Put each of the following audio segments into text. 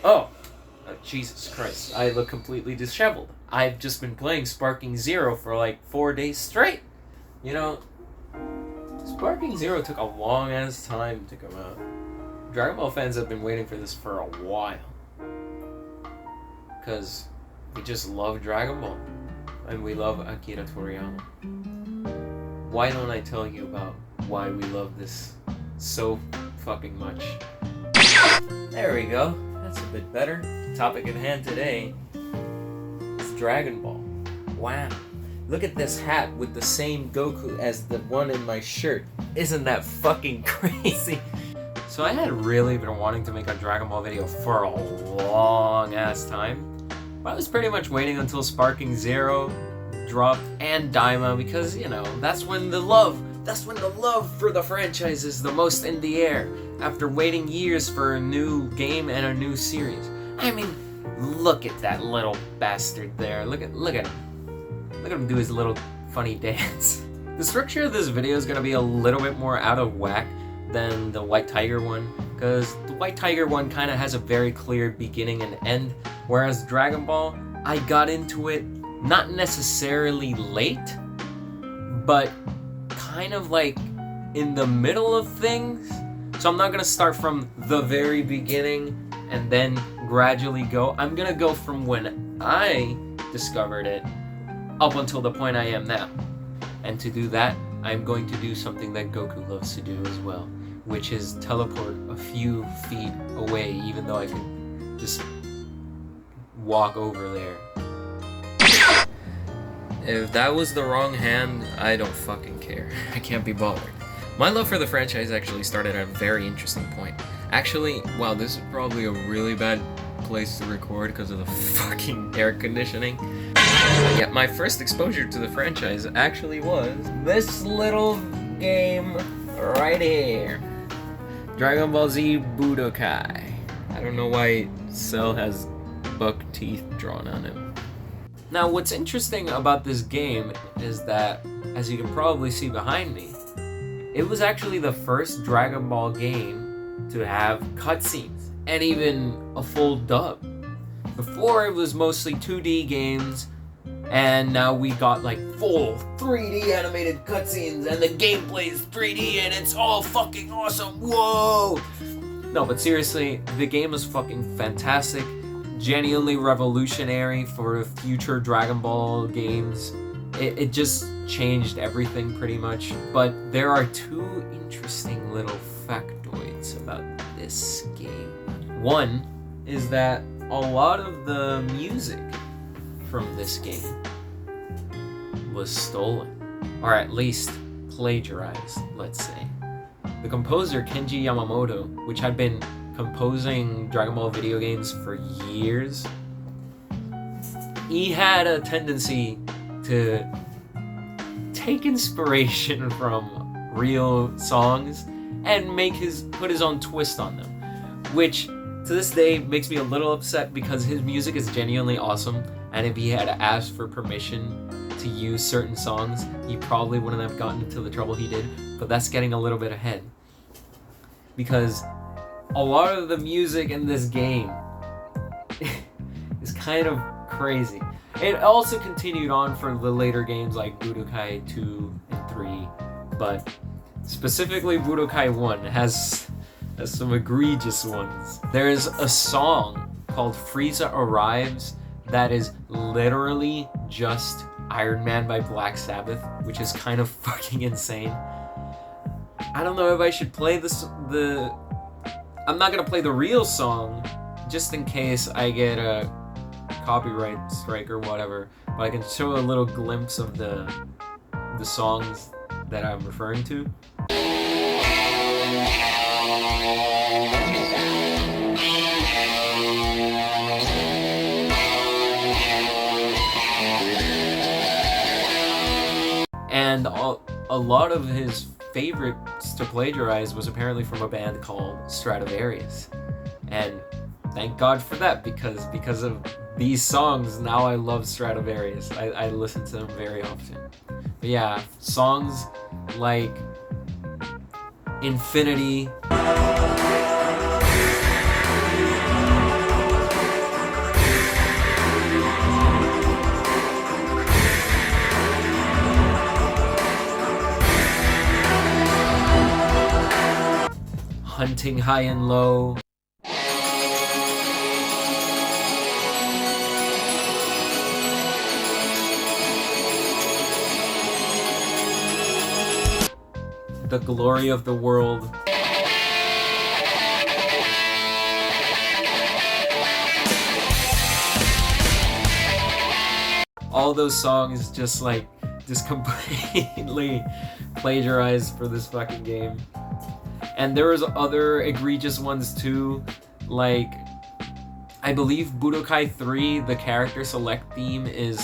Oh, Jesus Christ. I look completely disheveled. I've just been playing Sparking Zero for like 4 days straight. You know, Sparking Zero took a long ass time to come out. Dragon Ball fans have been waiting for this for a while. Because we just love Dragon Ball. And we love Akira Toriyama. Why don't I tell you about why we love this so fucking much? There we go. That's a bit better. Topic at hand today is Dragon Ball. Wow. Look at this hat with the same Goku as the one in my shirt. Isn't that fucking crazy? So I had really been wanting to make a Dragon Ball video for a long ass time. But I was pretty much waiting until Sparking Zero dropped and Daima because, you know, that's when the love for the franchise is the most in the air after waiting years for a new game and a new series. I mean, look at that little bastard there. Look at him. Look at him do his little funny dance. The structure of this video is going to be a little bit more out of whack than the White Tiger one, because the White Tiger one kind of has a very clear beginning and end, whereas Dragon Ball, I got into it not necessarily late, but kind of like in the middle of things. So I'm not going to start from the very beginning and then gradually go. I'm going to go from when I discovered it up until the point I am now. And to do that, I'm going to do something that Goku loves to do as well, which is teleport a few feet away, even though I can just walk over there. If that was the wrong hand, I don't fucking care. I can't be bothered. My love for the franchise actually started at a very interesting point. Actually, wow, this is probably a really bad place to record because of the fucking air conditioning. Yeah, my first exposure to the franchise actually was this little game right here. Dragon Ball Z Budokai. I don't know why Cell has buck teeth drawn on him. Now, what's interesting about this game is that, as you can probably see behind me, it was actually the first Dragon Ball game to have cutscenes, and even a full dub. Before, it was mostly 2D games, and now we got like full 3D animated cutscenes, and the gameplay is 3D, and it's all fucking awesome. Whoa! No, but seriously, the game is fucking fantastic. Genuinely revolutionary for future Dragon Ball games. It just changed everything pretty much. But there are two interesting little factoids about this game. One is that a lot of the music from this game was stolen, or at least plagiarized, let's say. The composer Kenji Yamamoto, which had been composing Dragon Ball video games for years, he had a tendency to take inspiration from real songs and put his own twist on them, which to this day makes me a little upset because his music is genuinely awesome, and if he had asked for permission to use certain songs, he probably wouldn't have gotten into the trouble he did. But that's getting a little bit ahead, because a lot of the music in this game is kind of crazy. It also continued on for the later games like Budokai 2 and 3, but specifically Budokai 1 has some egregious ones. There's a song called Frieza Arrives that is literally just Iron Man by Black Sabbath, which is kind of fucking insane. I don't know if I should play I'm not gonna play the real song, just in case I get a copyright strike or whatever, but I can show a little glimpse of the songs that I'm referring to. And a lot of his favorites to plagiarize was apparently from a band called Stradivarius. And thank God for that, because of these songs, now I love Stradivarius. I listen to them very often. But yeah, songs like Infinity, Hunting High and Low. The Glory of the World. All those songs just completely plagiarized for this fucking game. And there was other egregious ones too, like I believe Budokai 3, the character select theme is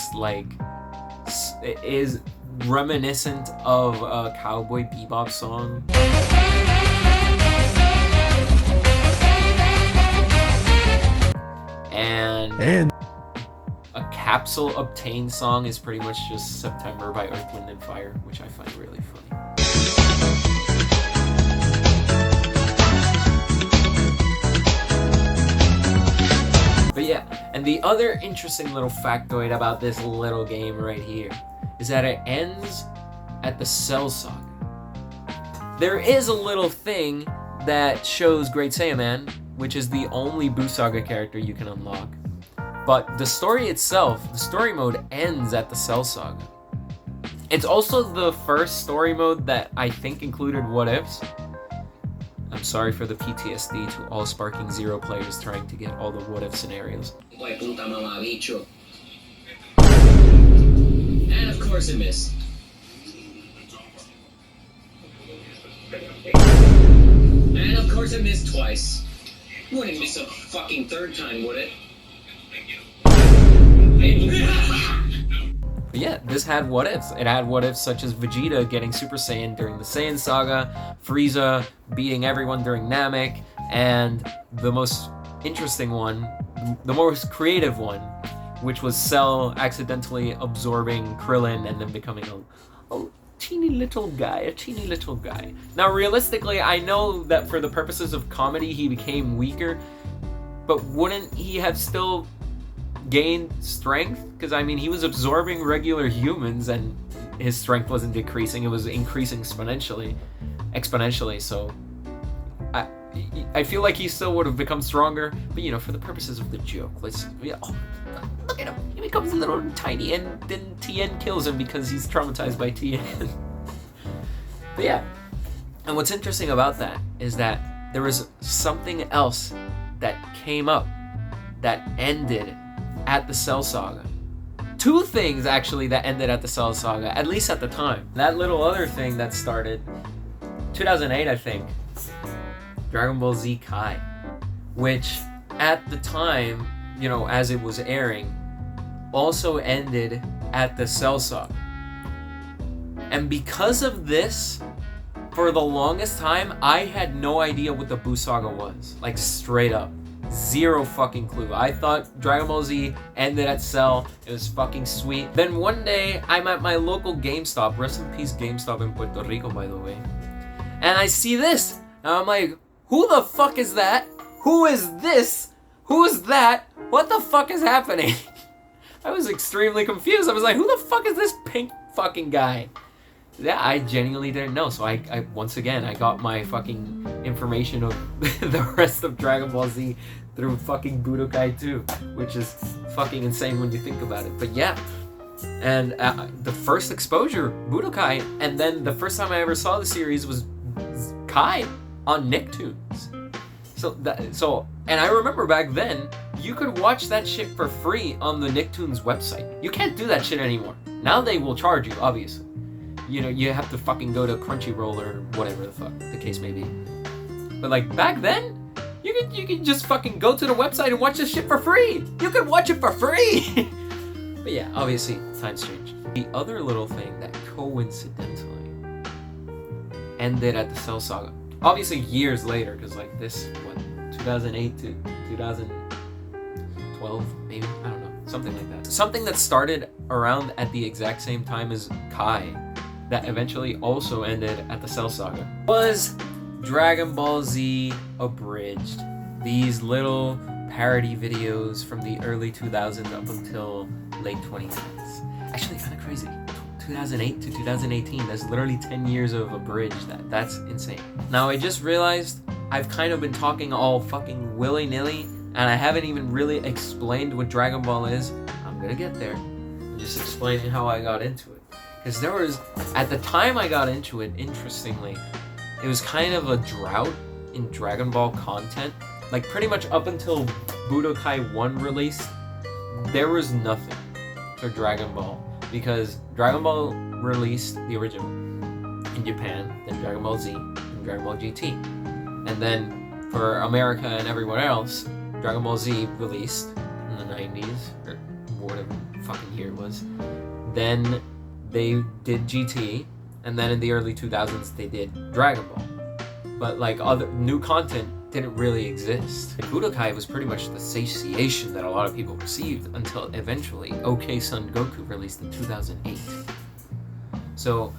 reminiscent of a Cowboy Bebop song. And a Capsule Obtained song is pretty much just September by Earth, Wind & Fire, which I find really funny. But yeah, and the other interesting little factoid about this little game right here is that it ends at the Cell Saga. There is a little thing that shows Great Saiyaman, which is the only Buu Saga character you can unlock. But the story itself, the story mode ends at the Cell Saga. It's also the first story mode that I think included what ifs. I'm sorry for the PTSD to all Sparking Zero players trying to get all the what if scenarios. And of course it missed. And of course it missed twice. Wouldn't miss a fucking third time, would it? But yeah, this had what ifs. It had what ifs such as Vegeta getting Super Saiyan during the Saiyan Saga, Frieza beating everyone during Namek, and the most interesting one, the most creative one, which was Cell accidentally absorbing Krillin and then becoming a teeny little guy. Now realistically, I know that for the purposes of comedy he became weaker, but wouldn't he have still gained strength? Because I mean, he was absorbing regular humans and his strength wasn't decreasing, it was increasing exponentially, so I feel like he still would have become stronger, but you know, for the purposes of the joke, look at him, he becomes a little tiny and then Tien kills him because he's traumatized by Tien. But yeah, and what's interesting about that is that there was something else that came up that ended at the Cell Saga. Two things actually that ended at the Cell Saga, at least at the time. That little other thing that started 2008, I think, Dragon Ball Z Kai, which at the time, you know, as it was airing, also ended at the Cell Saga. And because of this, for the longest time, I had no idea what the Buu Saga was. Like, straight up. Zero fucking clue. I thought Dragon Ball Z ended at Cell. It was fucking sweet. Then one day, I'm at my local GameStop. Rest in peace, GameStop in Puerto Rico, by the way. And I see this. And I'm like, who the fuck is that? Who is this? Who is that? What the fuck is happening? I was extremely confused. I was like, who the fuck is this pink fucking guy? Yeah, I genuinely didn't know. So I once again, I got my fucking information of the rest of Dragon Ball Z through fucking Budokai 2, which is fucking insane when you think about it. But yeah, and the first exposure, Budokai, and then the first time I ever saw the series was Kai on Nicktoons. And I remember back then, you could watch that shit for free on the Nicktoons website. You can't do that shit anymore. Now they will charge you, obviously. You know, you have to fucking go to Crunchyroll or whatever the fuck the case may be. But like back then, you could just fucking go to the website and watch this shit for free. You could watch it for free. But yeah, obviously times change. The other little thing that coincidentally ended at the Cell Saga, obviously years later, because like this, 2008 to 2012, maybe, I don't know, something like that. Something that started around at the exact same time as Kai, that eventually also ended at the Cell Saga, was Dragon Ball Z Abridged. These little parody videos from the early 2000s up until late 2010s. Actually, kind of crazy. 2008 to 2018, that's literally 10 years of Abridged. That's insane. Now, I just realized I've kind of been talking all fucking willy-nilly, and I haven't even really explained what Dragon Ball is. I'm gonna get there. I'm just explaining how I got into it. Because there was, at the time I got into it, interestingly, it was kind of a drought in Dragon Ball content. Like, pretty much up until Budokai 1 released, there was nothing for Dragon Ball. Because Dragon Ball released the original in Japan, then Dragon Ball Z, and Dragon Ball GT. And then for America and everyone else, Dragon Ball Z released in the 90s, or whatever fucking year it was. Then they did GT, and then in the early 2000s they did Dragon Ball. But like other new content didn't really exist. Budokai was pretty much the satiation that a lot of people received until eventually OK Son Goku released in 2008. So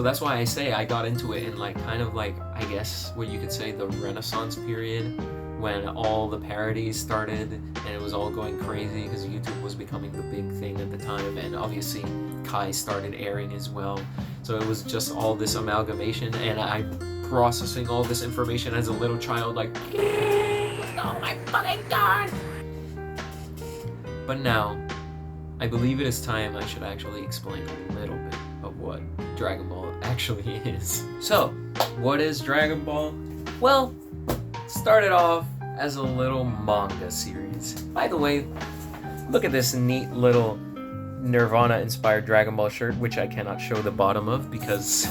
that's why I say I got into it in like kind of like, I guess what you could say, the Renaissance period, when all the parodies started and it was all going crazy because YouTube was becoming the big thing at the time, and obviously Kai started airing as well. So it was just all this amalgamation, and I processing all this information as a little child, like, oh my fucking god! But now, I believe it is time I should actually explain a little bit of what Dragon Ball actually is. So, what is Dragon Ball? Well, it started off as a little manga series. By the way, look at this neat little Nirvana-inspired Dragon Ball shirt, which I cannot show the bottom of because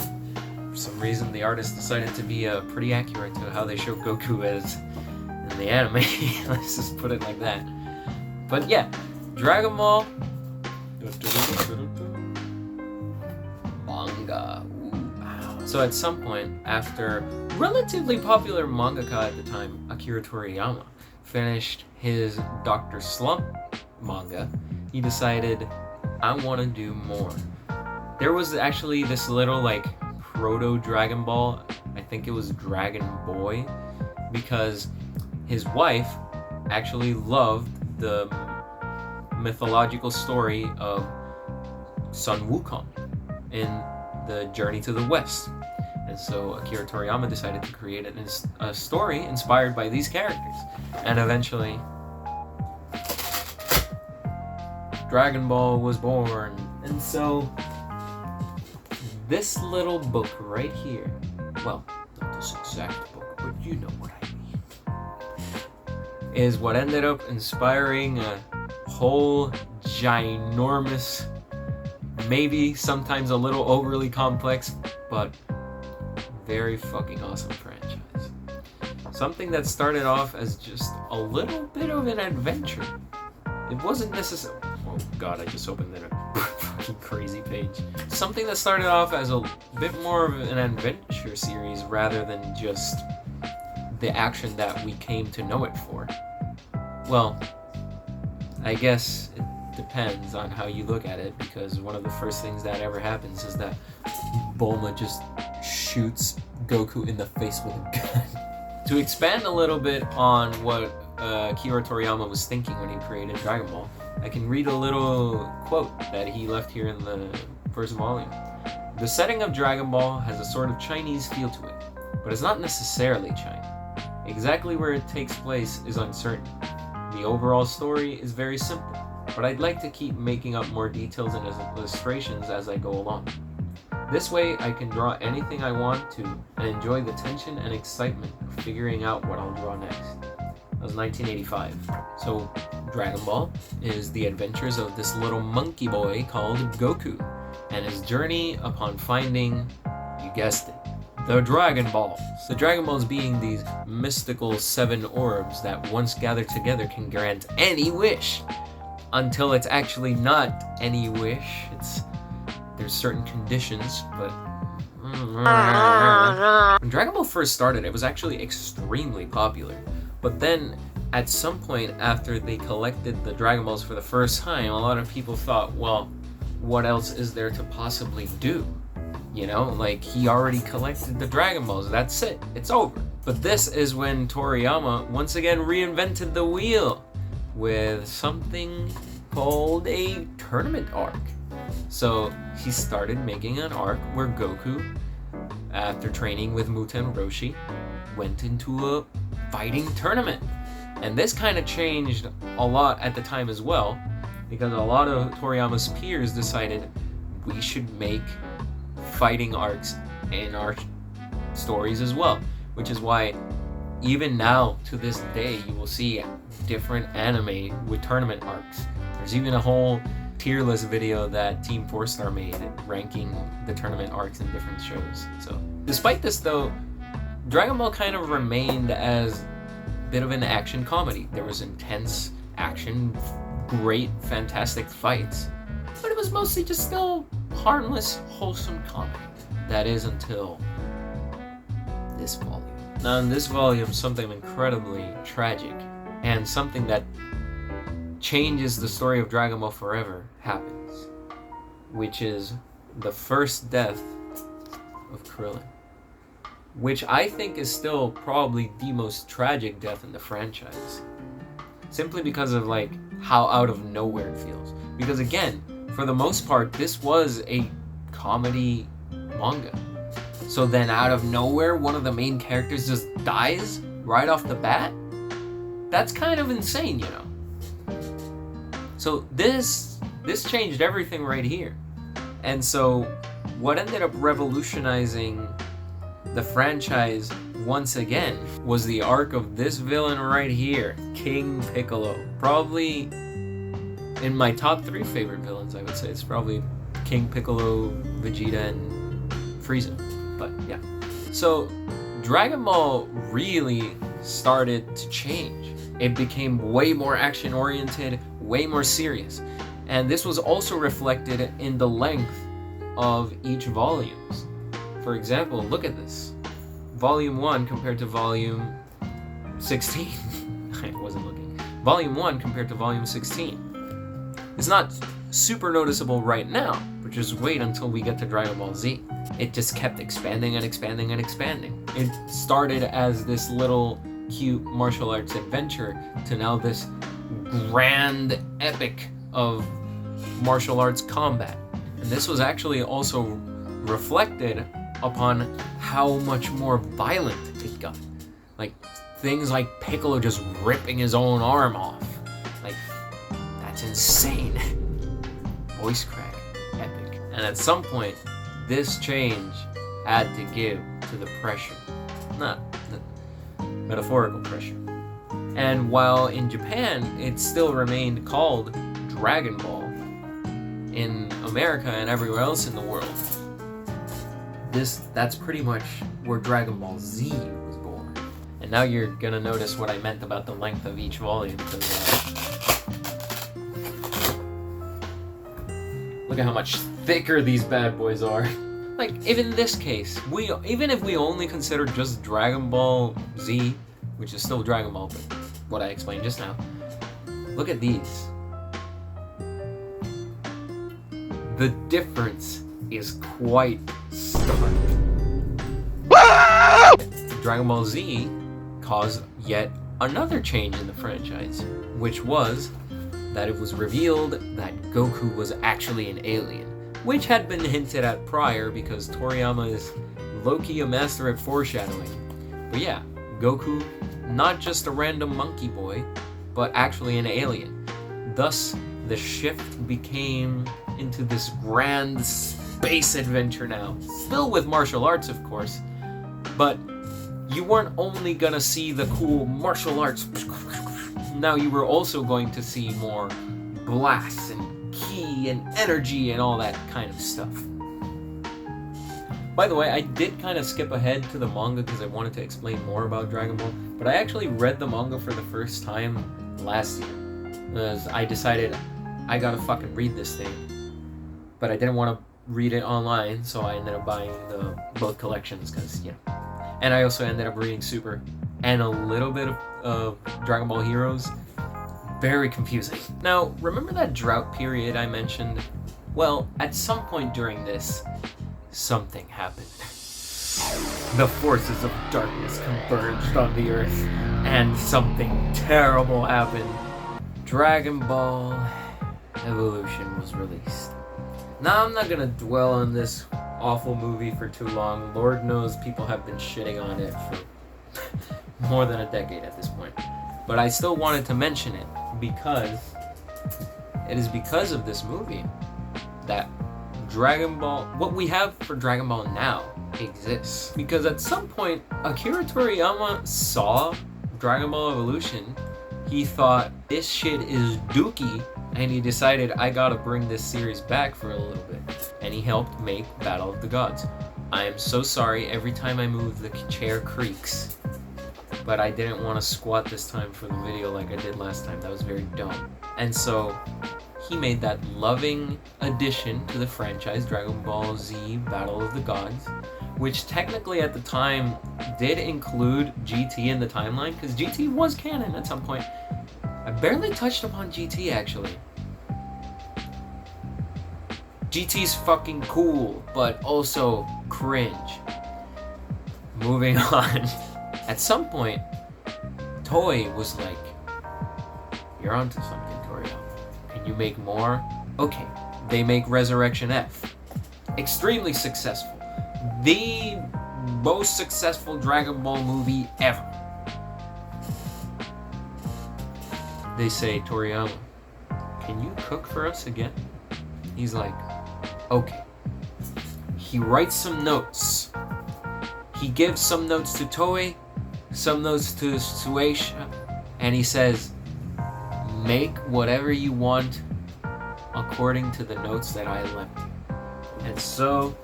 for some reason the artist decided to be pretty accurate to how they show Goku as in the anime. Let's just put it like that. But yeah, Dragon Ball manga. Ooh. So at some point, after relatively popular mangaka at the time, Akira Toriyama, finished his Dr. Slump manga, he decided, I want to do more. There was actually this little like proto Dragon Ball, I think it was Dragon Boy, because his wife actually loved the mythological story of Sun Wukong in the Journey to the West. And so Akira Toriyama decided to create a story inspired by these characters. And eventually, Dragon Ball was born. And so, this little book right here, well, not this exact book, but you know what I mean, is what ended up inspiring a whole ginormous, maybe sometimes a little overly complex, but very fucking awesome franchise. Something that started off as just a little bit of an adventure. It wasn't necessarily... Oh god, I just opened that fucking crazy page. Something that started off as a bit more of an adventure series rather than just the action that we came to know it for. Well, I guess it depends on how you look at it, because one of the first things that ever happens is that Bulma just shoots Goku in the face with a gun. To expand a little bit on what Akira Toriyama was thinking when he created Dragon Ball, I can read a little quote that he left here in the first volume. The setting of Dragon Ball has a sort of Chinese feel to it, but it's not necessarily China. Exactly where it takes place is uncertain. The overall story is very simple, but I'd like to keep making up more details and illustrations as I go along. This way I can draw anything I want to and enjoy the tension and excitement of figuring out what I'll draw next. That was 1985. So Dragon Ball is the adventures of this little monkey boy called Goku and his journey upon finding, you guessed it, the Dragon Balls. The Dragon Balls being these mystical 7 orbs that once gathered together can grant any wish, until it's actually not any wish. There's certain conditions, but when Dragon Ball first started, it was actually extremely popular. But then, at some point after they collected the Dragon Balls for the first time, a lot of people thought, well, what else is there to possibly do? You know, like, he already collected the Dragon Balls, that's it, it's over. But this is when Toriyama once again reinvented the wheel with something called a tournament arc. So he started making an arc where Goku after training with Muten Roshi, went into a fighting tournament. And this kind of changed a lot at the time as well, because a lot of Toriyama's peers decided we should make fighting arcs in our stories as well, which is why even now to this day you will see different anime with tournament arcs. There's even a whole tier list video that Team 4-Star made ranking the tournament arcs in different shows. So despite this though, Dragon Ball kind of remained as a bit of an action comedy. There was intense action, great, fantastic fights, but it was mostly just still harmless, wholesome comedy. That is until this volume. Now in this volume, something incredibly tragic and something that changes the story of Dragon Ball forever happens, which is the first death of Krillin, which I think is still probably the most tragic death in the franchise, simply because of like how out of nowhere it feels. Because again, for the most part, this was a comedy manga. So then out of nowhere, one of the main characters just dies right off the bat? That's kind of insane, you know? So this changed everything right here. And so what ended up revolutionizing the franchise once again was the arc of this villain right here, King Piccolo. Probably in my top 3 favorite villains, I would say it's probably King Piccolo, Vegeta, and Frieza. But yeah. So Dragon Ball really started to change. It became way more action oriented, way more serious. And this was also reflected in the length of each volumes. For example, look at this. Volume 1 compared to Volume 16. I wasn't looking. Volume 1 compared to Volume 16. It's not super noticeable right now, but just wait until we get to Dragon Ball Z. It just kept expanding and expanding and expanding. It started as this little cute martial arts adventure to now this grand epic of martial arts combat. And this was actually also reflected upon how much more violent it got. Like things like Piccolo just ripping his own arm off. Like, that's insane. Voice crack, epic. And at some point, this change had to give to the pressure. Not the metaphorical pressure. And while in Japan, it still remained called Dragon Ball, in America and everywhere else in the world, that's pretty much where Dragon Ball Z was born. And now you're gonna notice what I meant about the length of each volume, because look at how much thicker these bad boys are. Like, even in this case, even if we only consider just Dragon Ball Z, which is still Dragon Ball, but what I explained just now, look at these. The difference is quite stark. Dragon Ball Z caused yet another change in the franchise, which was that it was revealed that Goku was actually an alien, which had been hinted at prior because Toriyama is low-key a master at foreshadowing. But yeah, Goku, not just a random monkey boy, but actually an alien. Thus, the shift became into this grand space adventure now. Still with martial arts, of course, but you weren't only gonna see the cool martial arts. Now you were also going to see more blasts and ki and energy and all that kind of stuff. By the way, I did kind of skip ahead to the manga because I wanted to explain more about Dragon Ball, but I actually read the manga for the first time last year. Because I decided I gotta fucking read this thing. But I didn't want to read it online, so I ended up buying both collections, because, you know. And I also ended up reading Super and a little bit of Dragon Ball Heroes. Very confusing. Now, remember that drought period I mentioned? Well, at some point during this, something happened. The forces of darkness converged on the earth, and something terrible happened. Dragon Ball Evolution was released. Now, I'm not gonna dwell on this awful movie for too long. Lord knows people have been shitting on it for more than a decade at this point. But I still wanted to mention it because it is because of this movie that Dragon Ball, what we have for Dragon Ball now, exists. Because at some point, Akira Toriyama saw Dragon Ball Evolution. He thought, this shit is dookie, and he decided, I gotta bring this series back for a little bit. And he helped make Battle of the Gods. I am so sorry, every time I move the chair creaks. But I didn't want to squat this time for the video like I did last time. That was very dumb. And so, he made that loving addition to the franchise, Dragon Ball Z Battle of the Gods, which technically at the time did include GT in the timeline, because GT was canon at some point. I barely touched upon GT, actually. GT's fucking cool, but also cringe. Moving on. At some point, Toei was like, you're onto something, Toriyama. Can you make more? Okay. They make Resurrection F. Extremely successful. The most successful Dragon Ball movie ever. They say, Toriyama, can you cook for us again? He's like, okay. He writes some notes. He gives some notes to Toei, some notes to Shueisha, and he says, make whatever you want according to the notes that I left you. And so,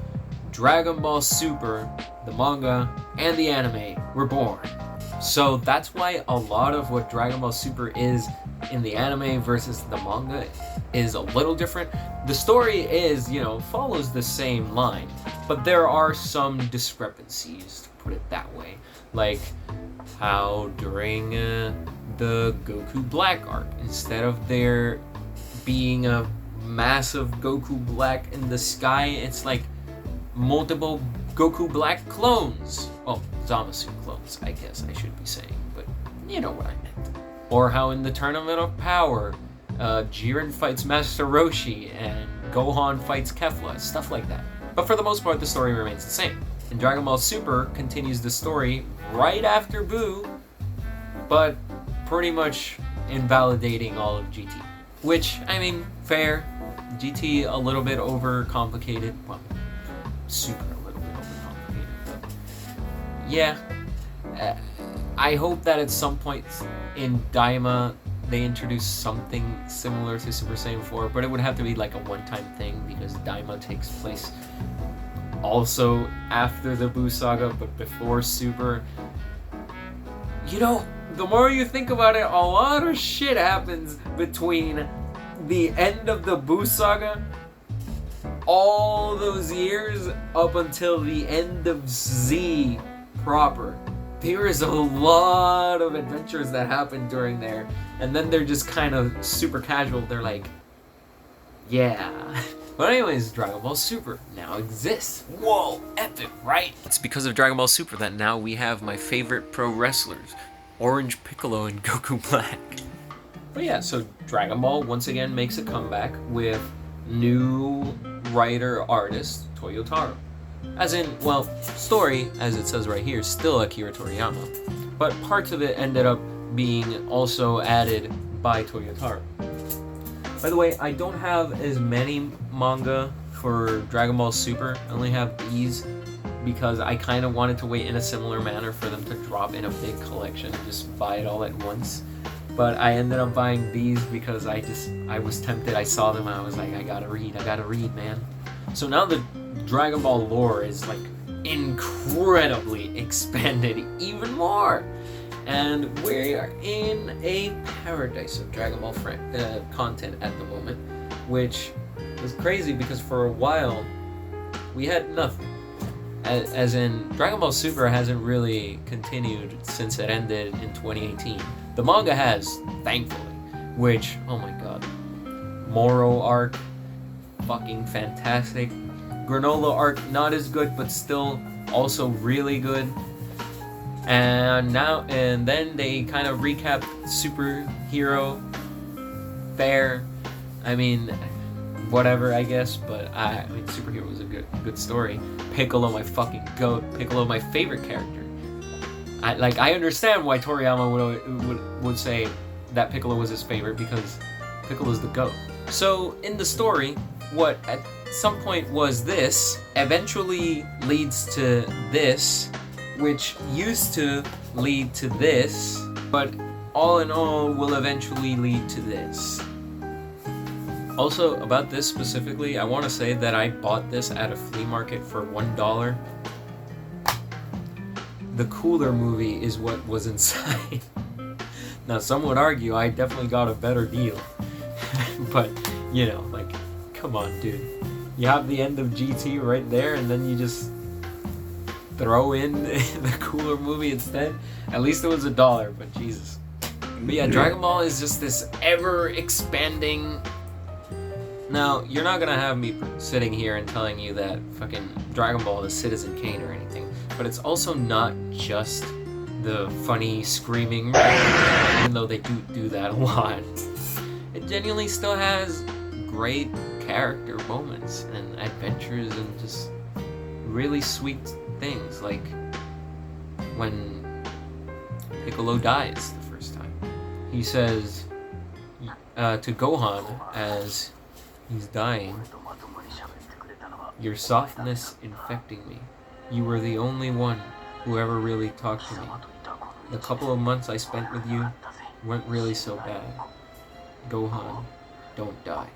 Dragon Ball Super, the manga, and the anime were born. So that's why a lot of what Dragon Ball Super is in the anime versus the manga is a little different. The story is, follows the same line, but there are some discrepancies, to put it that way. Like how during the Goku Black arc, instead of there being a massive Goku Black in the sky, it's like multiple Goku Black clones. Well, Zamasu clones, I guess I should be saying, but you know what I meant. Or how in the Tournament of Power, Jiren fights Master Roshi and Gohan fights Kefla, stuff like that. But for the most part, the story remains the same. And Dragon Ball Super continues the story right after Buu, but pretty much invalidating all of GT. Which, I mean, fair. GT a little bit overcomplicated. Well, Super a little bit overcomplicated, but yeah. I hope that at some point in Daima they introduce something similar to Super Saiyan 4, but it would have to be like a one-time thing because Daima takes place also after the Buu saga, but before Super. The more you think about it, a lot of shit happens between the end of the Buu saga, all those years, up until the end of Z proper. There is a lot of adventures that happen during there, and then they're just kind of super casual. They're like, yeah. But anyways, Dragon Ball Super now exists. Whoa, epic, right? It's because of Dragon Ball Super that now we have my favorite pro wrestlers, Orange Piccolo and Goku Black. But yeah, so Dragon Ball once again makes a comeback with new writer-artist Toyotaro. As in, story, as it says right here, still Akira Toriyama. But parts of it ended up being also added by Toyotaro. By the way, I don't have as many manga for Dragon Ball Super. I only have these because I kind of wanted to wait in a similar manner for them to drop in a big collection and just buy it all at once. But I ended up buying these because I was tempted. I saw them and I was like, I gotta read, man. So now the Dragon Ball lore is like incredibly expanded even more. And we are in a paradise of Dragon Ball content at the moment, which is crazy because for a while we had nothing. As in, Dragon Ball Super hasn't really continued since it ended in 2018. The manga has, thankfully, which, oh my god. Moro arc, fucking fantastic. Granola arc, not as good, but still also really good. And then they kind of recapped Superhero. Fair. I mean, whatever, I guess, but I mean, Superhero was a good story. Piccolo, my fucking goat. Piccolo, my favorite character. I understand why Toriyama would say that Piccolo was his favorite, because Piccolo's the goat. So in the story, what at some point was this eventually leads to this, which used to lead to this, but all in all will eventually lead to this. Also, about this specifically, I want to say that I bought this at a flea market for $1. The cooler movie is what was inside. Now, some would argue I definitely got a better deal. But, you know, like, come on, dude. You have the end of GT right there, and then you just throw in the cooler movie instead. At least it was $1, but Jesus. But yeah, Dragon Ball is just this ever-expanding... Now, you're not gonna have me sitting here and telling you that fucking Dragon Ball is Citizen Kane or anything, but it's also not just the funny screaming, even though they do that a lot. It genuinely still has great character moments and adventures and just really sweet things, like when Piccolo dies the first time. He says to Gohan as he's dying, "Your softness infecting me. You were the only one who ever really talked to me. The couple of months I spent with you weren't really so bad. Gohan, don't die."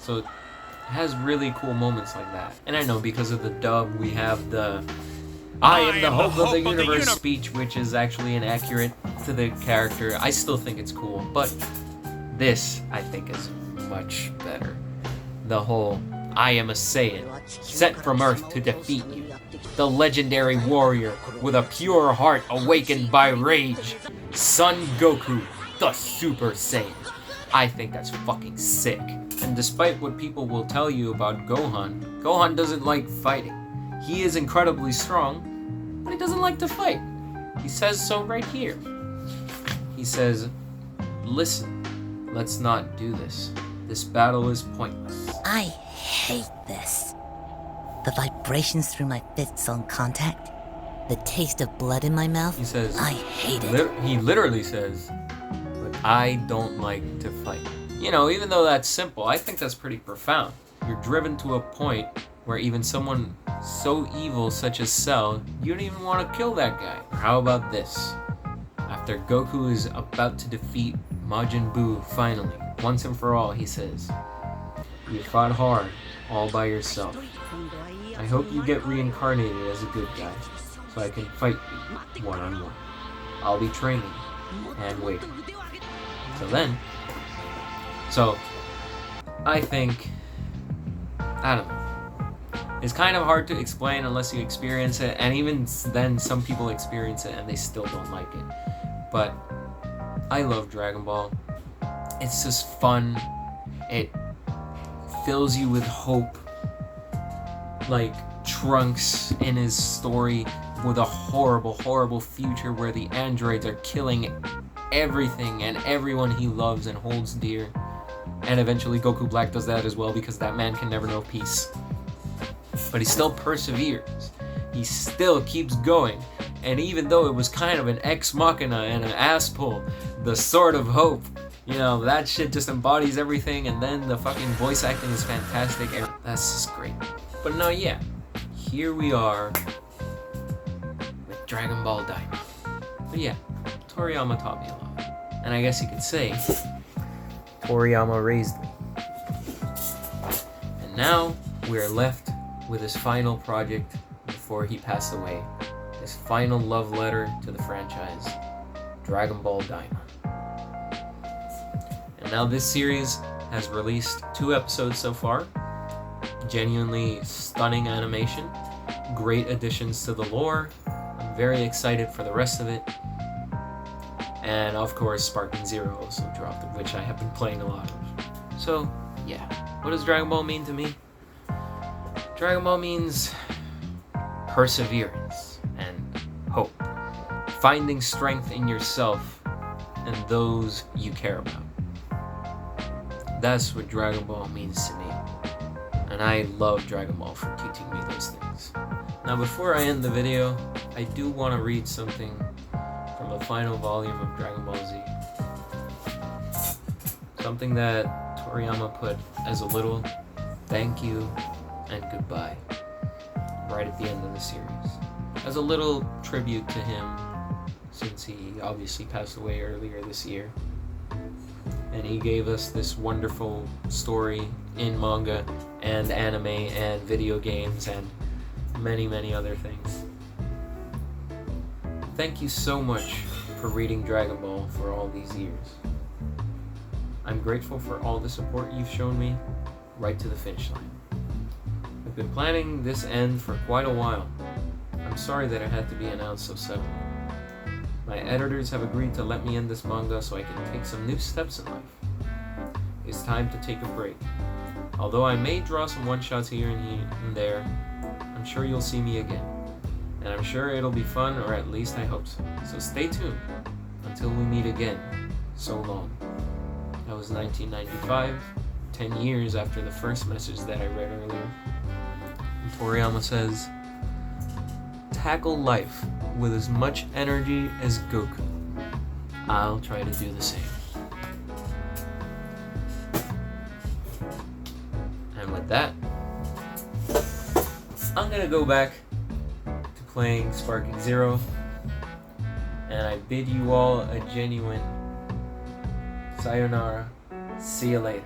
So it has really cool moments like that. And I know because of the dub, we have the "I am the hope of the universe" speech, which is actually inaccurate to the character. I still think it's cool, but this, I think, is much better. The whole "I am a Saiyan, sent from Earth to defeat you. The legendary warrior with a pure heart awakened by rage. Son Goku, the Super Saiyan." I think that's fucking sick. And despite what people will tell you about Gohan, Gohan doesn't like fighting. He is incredibly strong, but he doesn't like to fight. He says so right here. He says, "Listen, let's not do this. This battle is pointless." I hate this. The vibrations through my fists on contact, the taste of blood in my mouth. He says, I hate it. He literally says, "But I don't like to fight." You know, even though that's simple, I think that's pretty profound. You're driven to a point where even someone so evil such as Cell, you don't even want to kill that guy. Or how about this? After Goku is about to defeat Majin Buu finally, once and for all, he says, "You fought hard, all by yourself. I hope you get reincarnated as a good guy, so I can fight you one-on-one. I'll be training and waiting. Till then." So, I think, I don't know. It's kind of hard to explain unless you experience it, and even then, some people experience it and they still don't like it. But I love Dragon Ball. It's just fun. It fills you with hope. Like Trunks in his story with a horrible, horrible future where the androids are killing everything and everyone he loves and holds dear. And eventually Goku Black does that as well, because that man can never know peace. But he still perseveres. He still keeps going. And even though it was kind of an ex machina and an ass pull, the Sword of Hope, you know, that shit just embodies everything. And then the fucking voice acting is fantastic. And that's just great. But no, yeah. Here we are with Dragon Ball Daima. But yeah, Toriyama taught me a lot. And I guess you could say, Toriyama raised me. And now we're left with his final project before he passed away. His final love letter to the franchise, Dragon Ball Daima. And now this series has released 2 episodes so far. Genuinely stunning animation. Great additions to the lore. I'm very excited for the rest of it. And of course, Sparking Zero also dropped, which I have been playing a lot of. So, yeah. What does Dragon Ball mean to me? Dragon Ball means perseverance and hope. Finding strength in yourself and those you care about. That's what Dragon Ball means to me. And I love Dragon Ball for teaching me those things. Now before I end the video, I do want to read something from the final volume of Dragon Ball Z. Something that Toriyama put as a little thank you and goodbye right at the end of the series. As a little tribute to him, since he obviously passed away earlier this year. And he gave us this wonderful story in manga and anime and video games and many, many other things. Thank you so much for reading Dragon Ball for all these years. I'm grateful for all the support you've shown me right to the finish line. I've been planning this end for quite a while. I'm sorry that it had to be announced so suddenly. My editors have agreed to let me end this manga so I can take some new steps in life. It's time to take a break. Although I may draw some one-shots here and there, I'm sure you'll see me again. And I'm sure it'll be fun, or at least I hope so. So stay tuned until we meet again. So long. That was 1995, 10 years after the first message that I read earlier. And Toriyama says, tackle life with as much energy as Goku. I'll try to do the same. And with that, I'm gonna go back to playing Sparking Zero, and I bid you all a genuine sayonara. See you later.